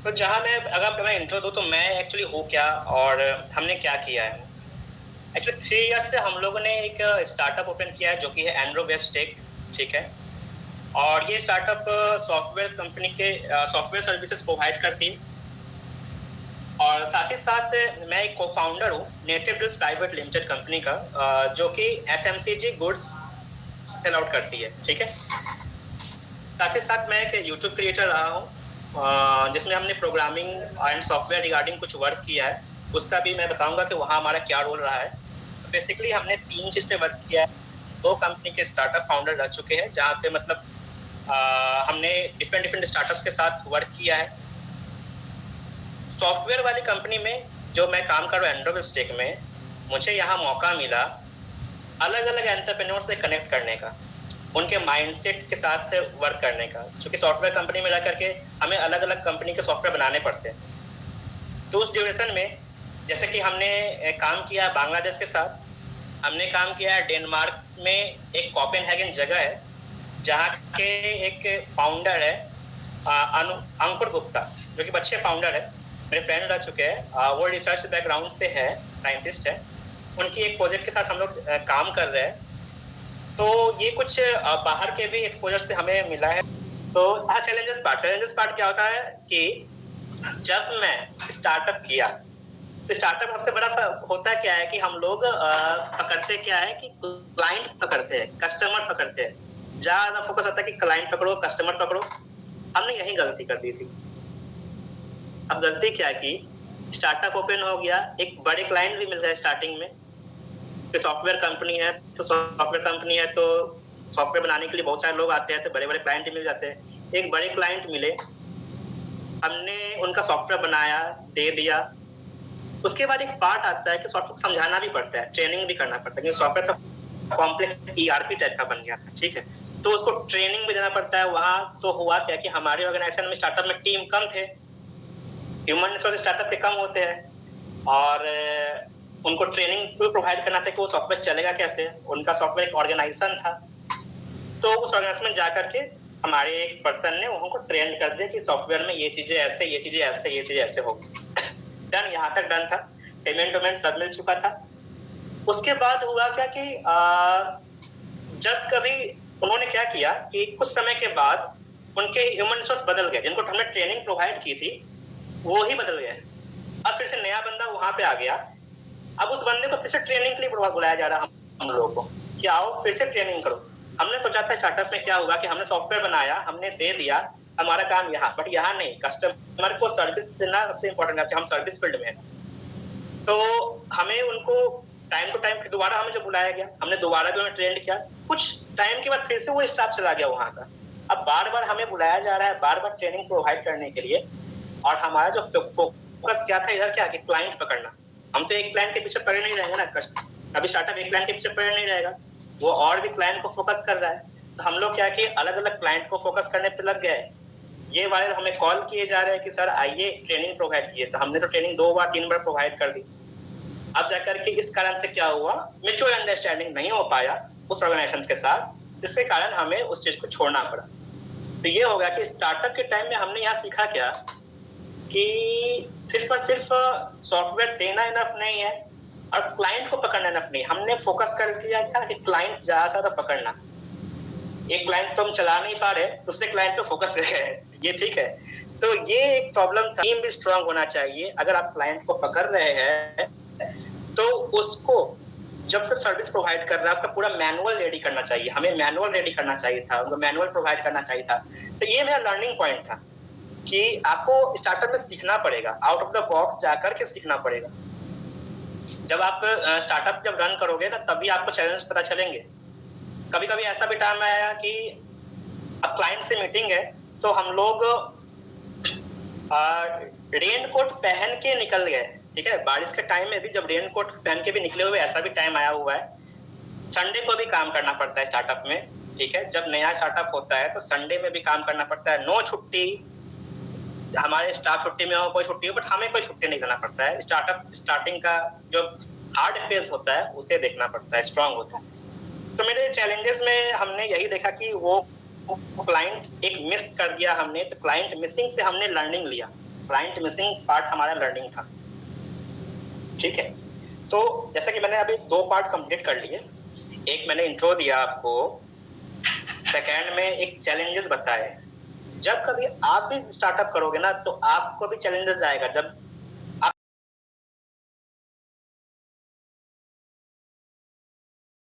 तो जहाँ मैं अगर अपना इंट्रो दूँ तो मैं एक्चुअली हूँ क्या और हमने क्या किया है। एक्चुअली 3 ईयर्स से हम लोगों ने एक स्टार्टअप ओपन किया है जो कि है एंड्रो वेबस्टेक, ठीक है? और ये स्टार्टअप सॉफ्टवेयर कंपनी के सॉफ्टवेयर सर्विसेज प्रोवाइड करती है। और साथ ही साथ मैं एक को-फाउंडर हूँ native drills private limited company का, जो कि एफएमसीजी गुड्स सेल आउट करती है, ठीक है? साथ ही साथ मैं एक यूट्यूब क्रिएटर रहा हूँ, जिसमें हमने प्रोग्रामिंग एंड सॉफ्टवेयर रिगार्डिंग कुछ वर्क किया है। उसका भी मैं बताऊंगा कि वहाँ हमारा क्या रोल रहा है। बेसिकली हमने 3 चीज पे वर्क किया है। 2 कंपनी के स्टार्टअप फाउंडर रह चुके हैं, जहाँ पे मतलब हमने डिफरेंट स्टार्टअप्स के साथ वर्क किया है। सॉफ्टवेयर वाली कंपनी में जो मैं काम कर रहा हूँ एंड्रो वेबस्टेक में, मुझे यहाँ मौका मिला अलग अलग एंटरप्रेन्योर से कनेक्ट करने का, उनके माइंडसेट के साथ वर्क करने का, क्योंकि सॉफ्टवेयर कंपनी में रह करके हमें अलग अलग कंपनी के सॉफ्टवेयर बनाने पड़ते हैं। तो उस ड्यूरेशन में जैसे कि हमने काम किया बांग्लादेश के साथ, हमने काम किया है डेनमार्क में, एक कोपेनहेगन जगह है जहाँ के एक फाउंडर है अंकुर गुप्ता, जो कि अच्छे फाउंडर है, मेरे फ्रेंड रह चुके हैं। वो रिसर्च बैकग्राउंड से है, साइंटिस्ट है। उनकी एक प्रोजेक्ट के साथ हम लोग काम कर रहे हैं। तो ये कुछ बाहर के भी एक्सपोजर से हमें मिला है। तो चैलेंजेस पार्ट क्या होता है कि जब मैं स्टार्टअप किया तो स्टार्टअप सबसे बड़ा होता क्या है कि हम लोग पकड़ते क्या है कि क्लाइंट पकड़ते हैं, कस्टमर पकड़ते हैं। ज्यादा फोकस होता है कि क्लाइंट पकड़ो, कस्टमर पकड़ो। हमने यही गलती कर दी थी। अब गलती क्या की, स्टार्टअप ओपन हो गया, एक बड़े क्लाइंट भी मिल गए स्टार्टिंग में। तो सॉफ्टवेयर कंपनी है तो सॉफ्टवेयर बनाने के लिए बहुत सारे लोग आते हैं, तो बड़े बड़े क्लाइंट मिल जाते हैं। एक बड़े क्लाइंट मिले, हमने उनका सॉफ्टवेयर बनाया, दे दिया। उसके बाद एक पार्ट आता है कि सॉफ्टवेयर को समझाना भी पड़ता है, ट्रेनिंग भी करना पड़ता है, क्योंकि सॉफ्टवेयर तो कॉम्प्लेक्स ईआरपी टाइप का बन गया था, ठीक है? तो उसको ट्रेनिंग भी देना पड़ता है। वहां तो हुआ क्या कि हमारे ऑर्गेनाइजेशन में स्टार्टअप में टीम कम थे, ह्यूमन रिसोर्स स्टार्टअप के कम होते हैं, और उनको ट्रेनिंग प्रोवाइड करना था कि वो सॉफ्टवेयर चलेगा कैसे। उनका सॉफ्टवेयर एक ऑर्गेनाइजेशन था, तो उस ऑर्गेनाइजेशन में जाकर के हमारे एक पर्सन ने उनको ट्रेन कर दिया कि सॉफ्टवेयर में ये चीजें ऐसे, ये चीजें ऐसे, ये चीजें ऐसे होगी। डन, यहाँ तक डन था, पेमेंट सब मिल चुका था। उसके बाद हुआ क्या कि जब कभी उन्होंने क्या किया कि कुछ समय के बाद उनके ह्यूमन रिसोर्स बदल गए, जिनको हमने ट्रेनिंग प्रोवाइड की थी वो ही बदल गए। अब फिर से नया बंदा वहां पे आ गया। अब उस बंदे को फिर से ट्रेनिंग के लिए बुलाया जा रहा हम लोगों को कि आओ फिर से ट्रेनिंग करो। हमने सोचा था स्टार्टअप में क्या होगा कि हमने सॉफ्टवेयर बनाया, हमने दे दिया, हमारा काम यहाँ, बट यहाँ नहीं, कस्टमर को सर्विस देना सबसे इंपॉर्टेंट है कि हम सर्विस फील्ड में है। तो हमें उनको टाइम टू टाइम दोबारा हमें जब बुलाया गया, हमने दोबारा भी उन्हें ट्रेंड किया। कुछ टाइम के बाद फिर से वो स्टाफ चला गया वहां का। अब बार बार हमें बुलाया जा रहा है, बार बार ट्रेनिंग प्रोवाइड करने के लिए, और हमारा जो फोकस क्या था इधर, क्या कि क्लाइंट पकड़ना। हम तो एक क्लाइंट के पीछे पड़े नहीं रहेंगे ना, अभी स्टार्टअप एक क्लाइंट के पीछे पड़े नहीं रहेगा, वो और भी क्लाइंट को फोकस कर रहा है। तो हम लोग क्या कि अलग अलग क्लाइंट को फोकस करने पे लग गए। ये वाले हमें कॉल किए जा रहे हैं कि सर आइए ट्रेनिंग प्रोवाइड कीजिए, तो हमने तो ट्रेनिंग 2 बार 3 बार प्रोवाइड कर दी। अब जाकर के इस कारण से क्या हुआ, म्यूचुअल अंडरस्टैंडिंग नहीं हो पाया उस ऑर्गेनाइजेशन के साथ, जिसके कारण हमें उस चीज को छोड़ना पड़ा। तो ये हो गया कि स्टार्टअप के टाइम में हमने यहाँ सीखा क्या कि सिर्फ और सिर्फ सॉफ्टवेयर देना इनफ नहीं है और क्लाइंट को पकड़ना इनफ नहीं। हमने फोकस कर दिया था कि क्लाइंट ज्यादा से ज्यादा पकड़ना। एक क्लाइंट तो हम चला नहीं पा रहे, दूसरे क्लाइंट पे फोकस कर रहे हैं, ये ठीक है। तो ये एक प्रॉब्लम था। टीम भी स्ट्रांग होना चाहिए। अगर आप क्लाइंट को पकड़ रहे हैं तो उसको जब से सर्विस प्रोवाइड कर रहा है, आपका पूरा मैनुअल रेडी करना चाहिए। हमें मैनुअल रेडी करना चाहिए था, उनको मैनुअल प्रोवाइड करना चाहिए था। तो ये मेरा लर्निंग पॉइंट था कि आपको स्टार्टअप में सीखना पड़ेगा, आउट ऑफ द बॉक्स जाकर के सीखना पड़ेगा। जब आप स्टार्टअप जब रन करोगे ना, तभी आपको चैलेंज पता चलेंगे। कभी कभी ऐसा भी टाइम आया कि अब क्लाइंट से मीटिंग है, तो हम लोग रेन कोट पहन के निकल गए, ठीक है? बारिश के टाइम में भी जब रेन कोट पहन के भी निकले हुए, ऐसा भी टाइम आया हुआ है। संडे को भी काम करना पड़ता है स्टार्टअप में, ठीक है? जब नया स्टार्टअप होता है तो संडे में भी काम करना पड़ता है। नो छुट्टी, हमारे स्टाफ छुट्टी में हो, कोई छुट्टी हो, बट हमें कोई छुट्टी नहीं करना पड़ता है। स्टार्टअप स्टार्टिंग का जो हार्ड फेज होता है उसे देखना पड़ता है, स्ट्रांग होता है। तो मेरे चैलेंजेस में हमने यही देखा कि वो क्लाइंट एक मिस कर दिया हमने, तो क्लाइंट मिसिंग से हमने लर्निंग लिया। क्लाइंट मिसिंग पार्ट हमारा लर्निंग था। ठीक है, तो जैसा कि मैंने अभी 2 पार्ट कंप्लीट कर लिए। एक मैंने इंट्रो दिया आपको, सेकंड में एक चैलेंजेस बताए। जब कभी आप भी स्टार्टअप करोगे ना, तो आपको भी चैलेंजेस आएगा। जब